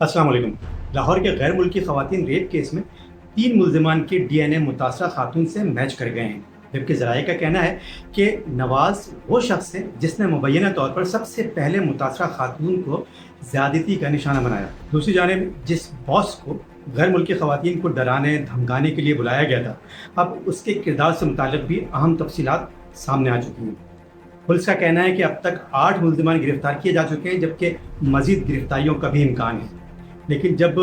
السلام علیکم۔ لاہور کے غیر ملکی خواتین ریپ کیس میں 3 ملزمان کے ڈی این اے متاثرہ خاتون سے میچ کر گئے ہیں، جبکہ ذرائع کا کہنا ہے کہ نواز وہ شخص ہے جس نے مبینہ طور پر سب سے پہلے متاثرہ خاتون کو زیادتی کا نشانہ بنایا۔ دوسری جانب جس باس کو غیر ملکی خواتین کو ڈرانے دھمکانے کے لیے بلایا گیا تھا، اب اس کے کردار سے متعلق بھی اہم تفصیلات سامنے آ چکی ہیں۔ پولیس کا کہنا ہے کہ اب تک 8 ملزمان گرفتار کیے جا چکے ہیں، جبکہ مزید گرفتاریوں کا بھی امکان ہے۔ لیکن جب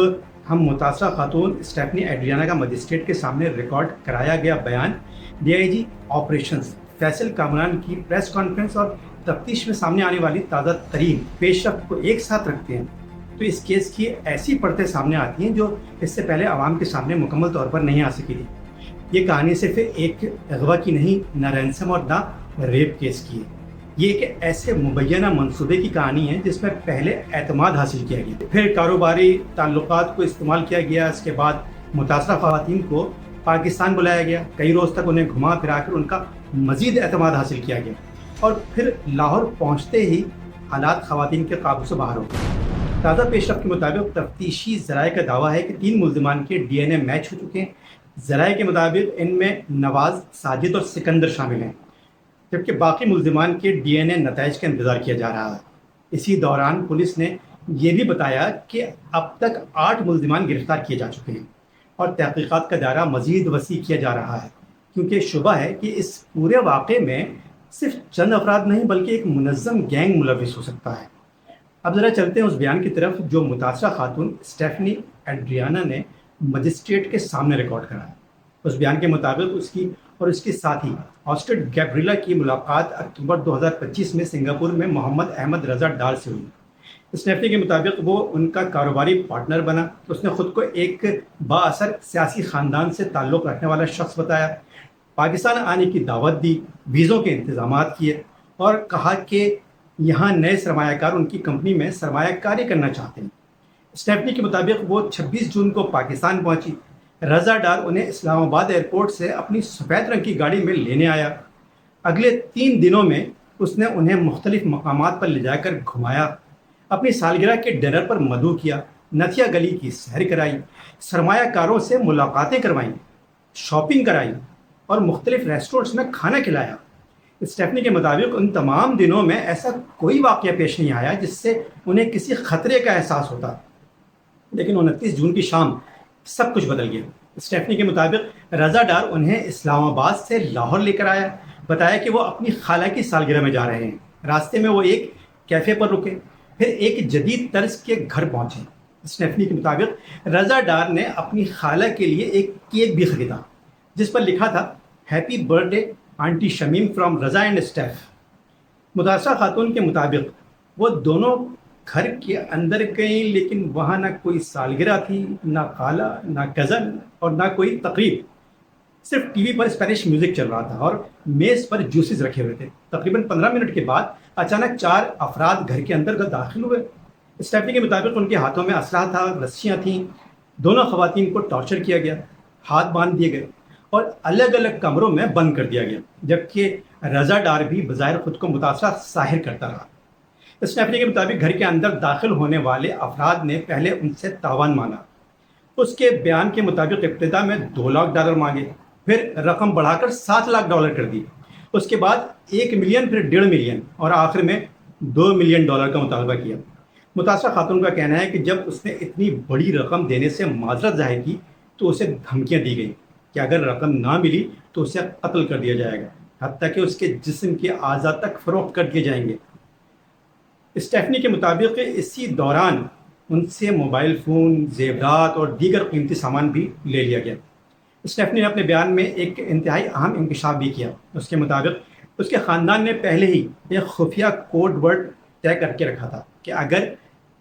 ہم متاثرہ خاتون اسٹیفنی ایڈریانا کا مجسٹریٹ کے سامنے ریکارڈ کرایا گیا بیان، D I G operations Faisal Kamran کی پریس کانفرنس اور تفتیش میں سامنے آنے والی تازہ ترین پیش رفت کو ایک ساتھ رکھتے ہیں تو اس کیس کی ایسی پرتیں سامنے آتی ہیں جو اس سے پہلے عوام کے سامنے مکمل طور پر نہیں آ سکی تھی۔ یہ کہانی صرف ایک اغوا کی نہیں، نہ رینسم اور نہ ریپ کیس کی ہے۔ یہ ایک ایسے مبینہ منصوبے کی کہانی ہے جس میں پہلے اعتماد حاصل کیا گیا، پھر کاروباری تعلقات کو استعمال کیا گیا، اس کے بعد متاثرہ خواتین کو پاکستان بلایا گیا، کئی روز تک انہیں گھما پھرا کر ان کا مزید اعتماد حاصل کیا گیا، اور پھر لاہور پہنچتے ہی حالات خواتین کے قابو سے باہر ہو گئے۔ تازہ پیش رفت کے مطابق تفتیشی ذرائع کا دعویٰ ہے کہ 3 ملزمان کے ڈی این اے میچ ہو چکے ہیں۔ ذرائع کے مطابق ان میں نواز، ساجد اور سکندر شامل ہیں، جبکہ باقی ملزمان کے ڈی این اے نتائج کا انتظار کیا جا رہا ہے۔ اسی دوران پولیس نے یہ بھی بتایا کہ اب تک 8 ملزمان گرفتار کیے جا چکے ہیں اور تحقیقات کا دائرہ مزید وسیع کیا جا رہا ہے، کیونکہ شبہ ہے کہ اس پورے واقعے میں صرف چند افراد نہیں بلکہ ایک منظم گینگ ملوث ہو سکتا ہے۔ اب ذرا چلتے ہیں اس بیان کی طرف جو متاثرہ خاتون اسٹیفنی ایڈریانا نے مجسٹریٹ کے سامنے ریکارڈ کرا ہے۔ اس بیان کے مطابق اس کی اور اس کے ساتھی آسٹرڈ گیبریلا کی ملاقات اکتوبر 2025 میں سنگاپور میں محمد احمد رضا ڈار سے ہوئی۔ اسٹیفنی کے مطابق وہ ان کا کاروباری پارٹنر بنا۔ اس نے خود کو ایک بااثر سیاسی خاندان سے تعلق رکھنے والا شخص بتایا، پاکستان آنے کی دعوت دی، ویزوں کے انتظامات کیے اور کہا کہ یہاں نئے سرمایہ کار ان کی کمپنی میں سرمایہ کاری کرنا چاہتے ہیں۔ اسٹیفنی کے مطابق وہ 26 جون کو پاکستان پہنچی۔ رضا ڈار انہیں اسلام آباد ایئرپورٹ سے اپنی سفید رنگ کی گاڑی میں لینے آیا۔ اگلے 3 دنوں میں اس نے انہیں مختلف مقامات پر لے جا کر گھمایا، اپنی سالگرہ کے ڈنر پر مدعو کیا، نتھیا گلی کی سیر کرائی، سرمایہ کاروں سے ملاقاتیں کروائیں، شاپنگ کرائی اور مختلف ریسٹورنٹس میں کھانا کھلایا۔ اسٹیفنی کے مطابق ان تمام دنوں میں ایسا کوئی واقعہ پیش نہیں آیا جس سے انہیں کسی خطرے کا احساس ہوتا، لیکن 29 جون کی شام سب کچھ بدل گیا۔ اسٹیفنی کے مطابق رضا ڈار انہیں اسلام آباد سے لاہور لے کر آیا، بتایا کہ وہ اپنی خالہ کی سالگرہ میں جا رہے ہیں۔ راستے میں وہ ایک کیفے پر رکے، پھر ایک جدید طرز کے گھر پہنچے۔ اسٹیفنی کے مطابق رضا ڈار نے اپنی خالہ کے لیے ایک کیک بھی خریدا جس پر لکھا تھا happy birth day aunty Shamim from Raza and stiff. متاثرہ خاتون کے مطابق وہ دونوں گھر کے اندر گئیں، لیکن وہاں نہ کوئی سالگرہ تھی، نہ خالہ، نہ کزن اور نہ کوئی تقریب۔ صرف ٹی وی پر اسپینش میوزک چل رہا تھا اور میز پر جوسز رکھے ہوئے تھے۔ تقریباً 15 منٹ کے بعد اچانک 4 افراد گھر کے اندر داخل ہوئے۔ اسٹیفنی کے مطابق ان کے ہاتھوں میں اسلحہ تھا، رسیاں تھیں۔ دونوں خواتین کو ٹارچر کیا گیا، ہاتھ باندھ دیے گئے اور الگ الگ کمروں میں بند کر دیا گیا، جبکہ رضا ڈار بھی بظاہر خود کو متاثرہ ظاہر کرتا رہا۔ اسٹیفنی کے مطابق گھر کے اندر داخل ہونے والے افراد نے پہلے ان سے تاوان مانگا۔ اس کے بیان کے مطابق ابتدا میں $2 لاکھ مانگے، پھر رقم بڑھا کر $7 لاکھ کر دی، اس کے بعد 1 ملین، پھر 1.5 ملین اور آخر میں $2 ملین کا مطالبہ کیا۔ متاثرہ خاتون کا کہنا ہے کہ جب اس نے اتنی بڑی رقم دینے سے معذرت ظاہر کی تو اسے دھمکیاں دی گئیں کہ اگر رقم نہ ملی تو اسے قتل کر دیا جائے گا، حتیٰ کہ اس کے جسم کے اعضاء تک فروخت کر دیے جائیں گے۔ اسٹیفنی کے مطابق اسی دوران ان سے موبائل فون، زیورات اور دیگر قیمتی سامان بھی لے لیا گیا۔ اسٹیفنی نے اپنے بیان میں ایک انتہائی اہم انکشاف بھی کیا۔ اس کے مطابق اس کے خاندان نے پہلے ہی ایک خفیہ کوڈ ورڈ طے کر کے رکھا تھا کہ اگر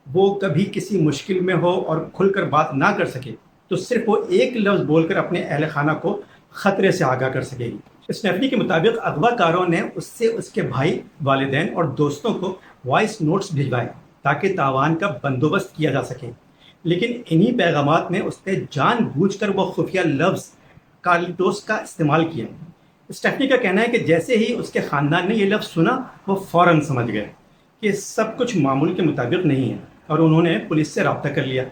وہ کبھی کسی مشکل میں ہو اور کھل کر بات نہ کر سکے تو صرف وہ ایک لفظ بول کر اپنے اہل خانہ کو خطرے سے آگاہ کر سکے گی۔ اسٹیفنی کے مطابق اغوا کاروں نے اس سے اس کے بھائی، والدین اور دوستوں کو وائس نوٹس بھجوائے تاکہ تاوان کا بندوبست کیا جا سکے، لیکن انہی پیغامات میں اس نے جان بوجھ کر وہ خفیہ لفظ کارلیٹوس کا استعمال کیا۔ اسٹیفنی کا کہنا ہے کہ جیسے ہی اس کے خاندان نے یہ لفظ سنا وہ فوراً سمجھ گئے کہ سب کچھ معمول کے مطابق نہیں ہے۔ اور انہوں نے پولیس سے رابطہ کر لیا۔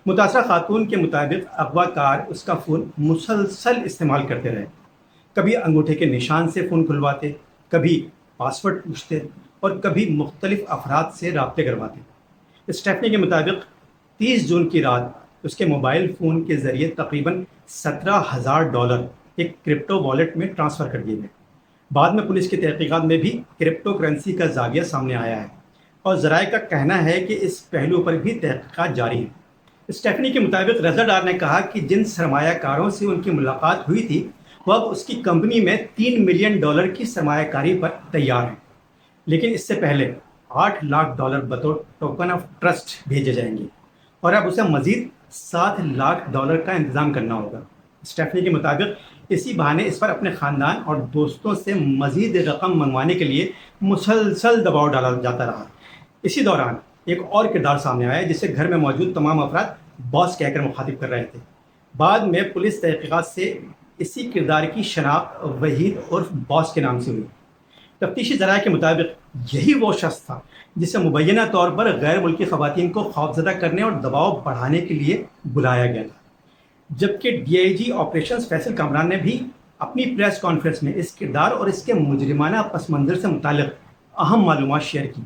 متاثرہ خاتون کے مطابق اغوا کار اس کا فون مسلسل استعمال کرتے رہے، کبھی انگوٹھے کے نشان سے فون کھلواتے، کبھی پاسورڈ پوچھتے اور کبھی مختلف افراد سے رابطے کرواتے۔ اسٹیفنی کے مطابق 30 جون کی رات اس کے موبائل فون کے ذریعے تقریباً $17,000 ایک کرپٹو والیٹ میں ٹرانسفر کر دیے گئے۔ بعد میں پولیس کی تحقیقات میں بھی کرپٹو کرنسی کا زاویہ سامنے آیا ہے اور ذرائع کا کہنا ہے کہ اس پہلو پر بھی تحقیقات جاری ہیں۔ اسٹیفنی کے مطابق رضا ڈار نے کہا کہ جن سرمایہ کاروں سے ان کی ملاقات ہوئی تھی وہ اب اس کی کمپنی میں $3 ملین کی سرمایہ کاری پر تیار ہیں، لیکن اس سے پہلے $8 لاکھ بطور ٹوکن آف ٹرسٹ بھیجے جائیں گے اور اب اسے مزید $7 لاکھ کا انتظام کرنا ہوگا۔ اسٹیفنی کے مطابق اسی بہانے اس پر اپنے خاندان اور دوستوں سے مزید رقم منگوانے کے لیے مسلسل دباؤ ڈالا جاتا رہا۔ اسی دوران ایک اور کردار سامنے آیا جسے گھر میں موجود تمام افراد باس کہہ کر مخاطب کر رہے تھے۔ بعد میں پولیس تحقیقات سے اسی کردار کی شناخت وحید عرف باس کے نام سے ہوئی۔ تفتیشی ذرائع کے مطابق یہی وہ شخص تھا جسے مبینہ طور پر غیر ملکی خواتین کو خوفزدہ کرنے اور دباؤ بڑھانے کے لیے بلایا گیا تھا، جبکہ D I G operations Faisal Kamran نے بھی اپنی پریس کانفرنس میں اس کردار اور اس کے مجرمانہ پس منظر سے متعلق اہم معلومات شیئر کی۔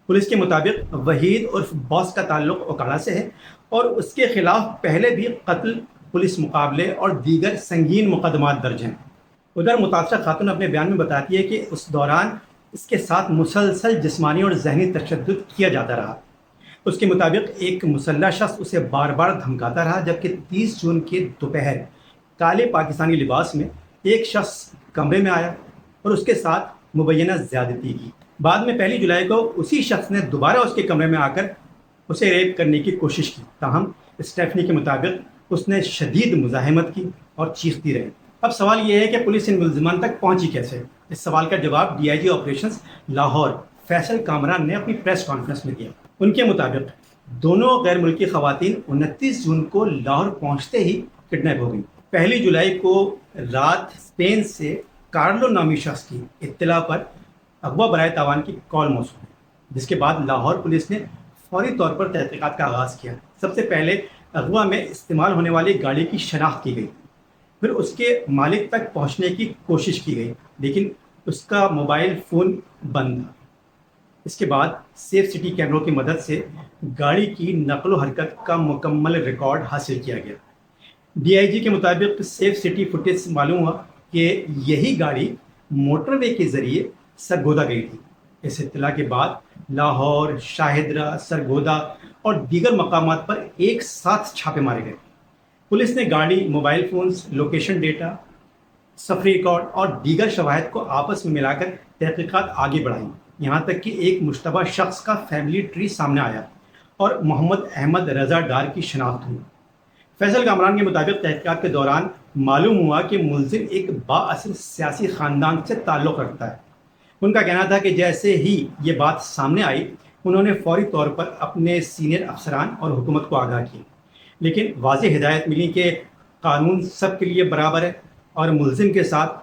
پولیس کے مطابق وحید عرف باس کا تعلق اوکاڑا سے ہے اور اس کے خلاف پہلے بھی قتل، پولیس مقابلے اور دیگر سنگین مقدمات درج ہیں۔ ادھر متاثرہ خاتون اپنے بیان میں بتاتی ہے کہ اس دوران اس کے ساتھ مسلسل جسمانی اور ذہنی تشدد کیا جاتا رہا۔ اس کے مطابق ایک مسلح شخص اسے بار بار دھمکاتا رہا، جبکہ 30 جون کی دوپہر کالے پاکستانی لباس میں ایک شخص کمرے میں آیا اور اس کے ساتھ مبینہ زیادتی کی۔ بعد میں 1 جولائی کو اسی شخص نے دوبارہ اس کے کمرے میں آ کر اسے ریپ کرنے کی کوشش کی، تاہم اسٹیفنی کے مطابق اس نے شدید مزاحمت کی اور چیختی رہی۔ اب سوال یہ ہے کہ پولیس ان ملزمان تک پہنچی کیسے؟ اس سوال کا جواب D I G operations Lahore Faisal Kamran نے اپنی پریس کانفرنس میں دیا۔ ان کے مطابق دونوں غیر ملکی خواتین 29 جون کو لاہور پہنچتے ہی کڈنیپ ہو گئیں۔ 1 جولائی کو رات اسپین سے کارلو نامی شخص کی اطلاع پر اغوا برائے تاوان کی کال موصول ہوئی، جس کے بعد لاہور پولیس نے فوری طور پر تحقیقات کا آغاز کیا۔ سب سے پہلے اغوا میں استعمال ہونے والی گاڑی کی شناخت کی گئی، پھر اس کے مالک تک پہنچنے کی کوشش کی گئی، لیکن اس کا موبائل فون بند تھا۔ اس کے بعد سیف سٹی کیمروں کی مدد سے گاڑی کی نقل و حرکت کا مکمل ریکارڈ حاصل کیا گیا۔ ڈی آئی جی کے مطابق سیف سٹی فوٹیج سے معلوم ہوا کہ یہی گاڑی موٹر وے کے ذریعے سرگودا گئی تھی۔ اس اطلاع کے بعد لاہور، شاہدرہ، سرگودا اور دیگر مقامات پر ایک ساتھ چھاپے مارے گئے۔ پولیس نے گاڑی، موبائل فونز، لوکیشن ڈیٹا، سفری ریکارڈ اور دیگر شواہد کو آپس میں ملا کر تحقیقات آگے بڑھائیں، یہاں تک کہ ایک مشتبہ شخص کا فیملی ٹری سامنے آیا اور محمد احمد رضا ڈار کی شناخت ہوئی۔ فیصل کامران کے مطابق تحقیقات کے دوران معلوم ہوا کہ ملزم ایک بااثر سیاسی خاندان سے تعلق رکھتا ہے۔ ان کا کہنا تھا کہ جیسے ہی یہ بات سامنے آئی انہوں نے فوری طور پر اپنے سینئر افسران اور حکومت کو آگاہ کیا، لیکن واضح ہدایت ملی کہ قانون سب کے لیے برابر ہے اور ملزم کے ساتھ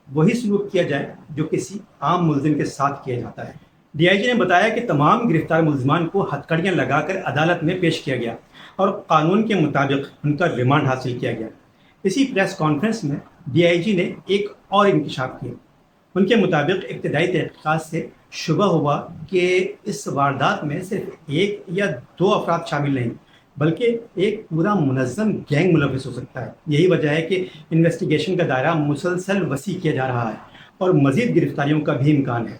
وہی سلوک کیا جائے جو کسی عام ملزم کے ساتھ کیا جاتا ہے۔ ڈی آئی جی نے بتایا کہ تمام گرفتار ملزمان کو ہتھکڑیاں لگا کر عدالت میں پیش کیا گیا اور قانون کے مطابق ان کا ریمانڈ حاصل کیا گیا۔ اسی پریس کانفرنس میں ڈی آئی جی نے ایک اور انکشاف کیا۔ ان کے مطابق ابتدائی تحقیقات سے شبہ ہوا کہ اس واردات میں صرف 1 یا 2 افراد شامل نہیں بلکہ ایک پورا منظم گینگ ملوث ہو سکتا ہے۔ یہی وجہ ہے کہ انویسٹیگیشن کا دائرہ مسلسل وسیع کیا جا رہا ہے اور مزید گرفتاریوں کا بھی امکان ہے۔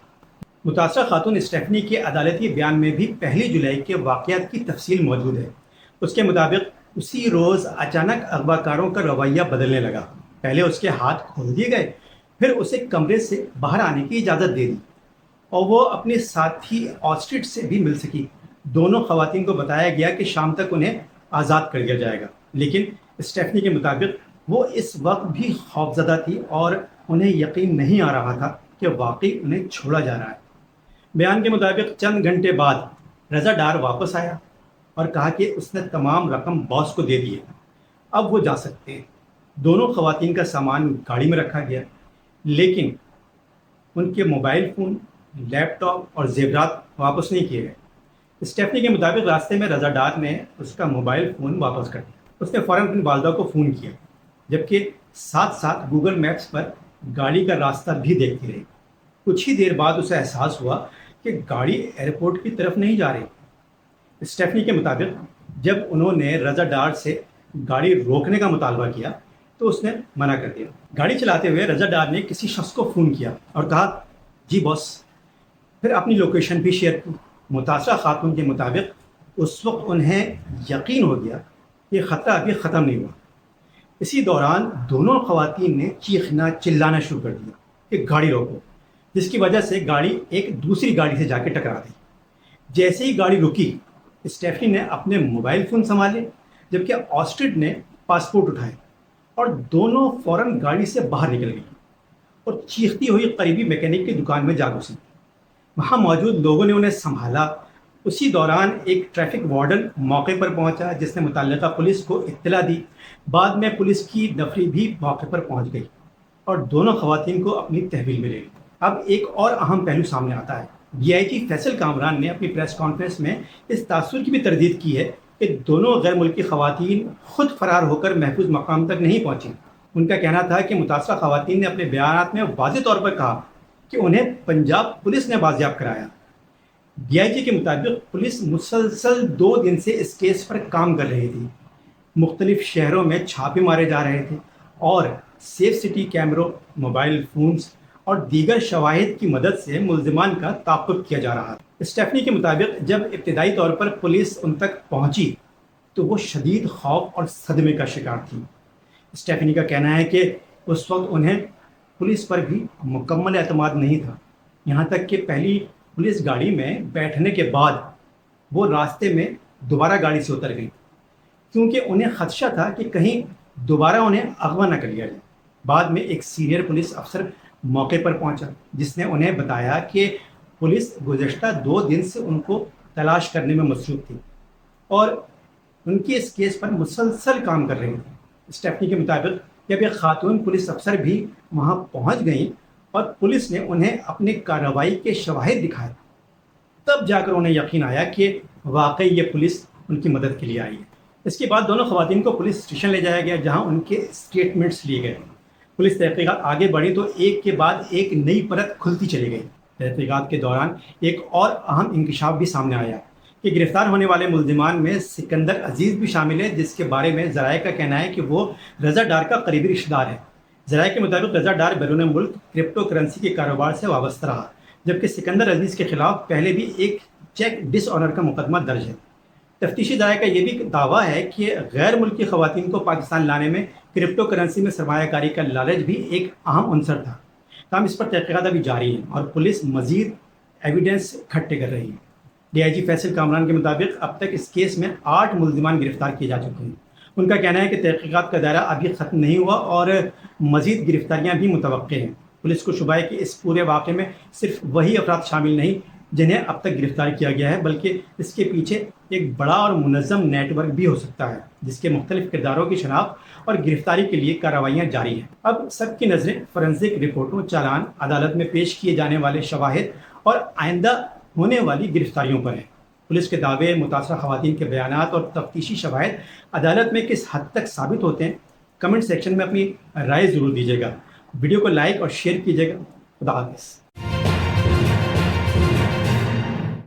متاثرہ خاتون اسٹیفنی کے عدالتی بیان میں بھی 1 جولائی کے واقعات کی تفصیل موجود ہے۔ اس کے مطابق اسی روز اچانک اغوا کاروں کا رویہ بدلنے لگا۔ پہلے اس کے ہاتھ کھول دیے گئے، پھر اسے کمرے سے باہر آنے کی اجازت دے دی اور وہ اپنے ساتھی آسٹریٹ سے بھی مل سکی۔ دونوں خواتین کو بتایا گیا کہ شام تک انہیں آزاد کر دیا جائے گا، لیکن اسٹیفنی کے مطابق وہ اس وقت بھی خوفزدہ تھی اور انہیں یقین نہیں آ رہا تھا کہ واقعی انہیں چھوڑا جا رہا ہے۔ بیان کے مطابق چند گھنٹے بعد رضا ڈار واپس آیا اور کہا کہ اس نے تمام رقم باس کو دے دی ہے، اب وہ جا سکتے ہیں۔ دونوں خواتین کا سامان گاڑی میں رکھا گیا، لیکن ان کے موبائل فون، لیپ ٹاپ اور زیورات واپس نہیں کیے گئے۔ اسٹیفنی کے مطابق راستے میں رضا ڈار نے اس کا موبائل فون واپس کر دیا. اس نے فوراً اپنی والدہ کو فون کیا، جبکہ ساتھ ساتھ گوگل میپس پر گاڑی کا راستہ بھی دیکھتی رہی. کچھ ہی دیر بعد اسے احساس ہوا کہ گاڑی ایئرپورٹ کی طرف نہیں جا رہی. اسٹیفنی کے مطابق جب انہوں نے رضا ڈار سے گاڑی روکنے کا مطالبہ کیا تو اس نے منع کر دیا. گاڑی چلاتے ہوئے رضا ڈار نے کسی شخص کو فون کیا اور کہا جی باس، پھر اپنی لوکیشن بھی شیئر کی. متاثرہ خاتون کے مطابق اس وقت انہیں یقین ہو گیا کہ خطرہ ابھی ختم نہیں ہوا. اسی دوران دونوں خواتین نے چیخنا چلانا شروع کر دیا کہ گاڑی روکو، جس کی وجہ سے گاڑی ایک دوسری گاڑی سے جا کے ٹکرا گئی. جیسے ہی گاڑی رکی، اسٹیفنی نے اپنے موبائل فون سنبھالے، جبکہ آسٹرڈ نے پاسپورٹ اٹھائے اور دونوں فوراً گاڑی سے باہر نکل گئی اور چیختی ہوئی قریبی میکینک کی دکان میں جا گھسی. وہاں موجود لوگوں نے انہیں سنبھالا. اسی دوران ایک ٹریفک وارڈن موقع پر پہنچا جس نے متعلقہ پولیس کو اطلاع دی. بعد میں پولیس کی نفری بھی موقع پر پہنچ گئی اور دونوں خواتین کو اپنی تحویل میں لے لی. اب ایک اور اہم پہلو سامنے آتا ہے. ڈی آئی جی فیصل کامران نے اپنی پریس کانفرنس میں اس تاثر کی بھی تردید کی ہے کہ دونوں غیر ملکی خواتین خود فرار ہو کر محفوظ مقام تک نہیں پہنچیں. ان کا کہنا تھا کہ متاثرہ خواتین نے اپنے بیانات میں واضح طور پر کہا کہ انہیں پنجاب پولیس نے بازیاب کرایا. ڈی آئی جی کے مطابق پولیس مسلسل 2 دن سے اس کیس پر کام کر رہی تھی. مختلف شہروں میں چھاپے مارے جا رہے تھے اور سیف سٹی کیمروں، موبائل فونز اور دیگر شواہد کی مدد سے ملزمان کا تعاقب کیا جا رہا تھا. اسٹیفنی کے مطابق جب ابتدائی طور پر پولیس ان تک پہنچی تو وہ شدید خوف اور صدمے کا شکار تھی. اسٹیفنی کا کہنا ہے کہ اس وقت انہیں پولیس پر بھی مکمل اعتماد نہیں تھا، یہاں تک کہ پہلی پولیس گاڑی میں بیٹھنے کے بعد وہ راستے میں دوبارہ گاڑی سے اتر گئی کیونکہ انہیں خدشہ تھا کہ کہیں دوبارہ انہیں اغوا نہ کر لیا جائے. بعد میں ایک سینئر پولیس افسر موقع پر پہنچا جس نے انہیں بتایا کہ پولیس گزشتہ 2 دن سے ان کو تلاش کرنے میں مصروف تھی اور ان کی اس کیس پر مسلسل کام کر رہی تھی. اسٹیفنی کے مطابق جب ایک خاتون پولیس افسر بھی وہاں پہنچ گئیں اور پولیس نے انہیں اپنی کارروائی کے شواہد دکھائے، تب جا کر انہیں یقین آیا کہ واقعی یہ پولیس ان کی مدد کے لیے آئی ہے. اس کے بعد دونوں خواتین کو پولیس اسٹیشن لے جایا گیا جہاں ان کے اسٹیٹمنٹس لیے گئے. پولیس تحقیقات آگے بڑھی تو ایک کے بعد ایک نئی پرت کھلتی چلی گئی. تحقیقات کے دوران ایک اور اہم انکشاف بھی سامنے آیا کہ گرفتار ہونے والے ملزمان میں سکندر عزیز بھی شامل ہے، جس کے بارے میں ذرائع کا کہنا ہے کہ وہ رضا ڈار کا قریبی رشتہ دار ہے. ذرائع کے مطابق رضا ڈار بیرون ملک کرپٹو کرنسی کے کاروبار سے وابستہ رہا، جبکہ سکندر عزیز کے خلاف پہلے بھی ایک چیک ڈس آنر کا مقدمہ درج ہے. تفتیشی ذرائع کا یہ بھی دعویٰ ہے کہ غیر ملکی خواتین کو پاکستان لانے میں کرپٹو کرنسی میں سرمایہ کاری کا لالچ بھی ایک اہم عنصر تھا. تاہم اس پر تحقیقات ابھی جاری ہیں اور پولیس مزید ایویڈنس اکٹھے کر رہی ہے. ڈی آئی جی فیصل کامران کے مطابق اب تک اس کیس میں 8 ملزمان گرفتار کیے جا چکے ہیں. ان کا کہنا ہے کہ تحقیقات کا دائرہ ابھی ختم نہیں ہوا اور مزید گرفتاریاں بھی متوقع ہیں. پولیس کو شبہ ہے کہ اس پورے واقعے میں صرف وہی افراد شامل نہیں جنہیں اب تک گرفتار کیا گیا ہے، بلکہ اس کے پیچھے ایک بڑا اور منظم نیٹ ورک بھی ہو سکتا ہے جس کے مختلف کرداروں کی شناخت اور گرفتاری کے لیے کارروائیاں جاری ہیں. اب سب کی نظریں فورنزک رپورٹوں، چالان، عدالت میں پیش کیے جانے والے شواہد اور آئندہ ہونے والی گرفتاریوں پر ہیں. پولیس کے دعوے، متاثرہ خواتین کے بیانات اور تفتیشی شواہد عدالت میں کس حد تک ثابت ہوتے ہیں، کمنٹ سیکشن میں اپنی رائے ضرور دیجیے گا. ویڈیو کو لائک اور شیئر کیجیے گا. خدا حافظ.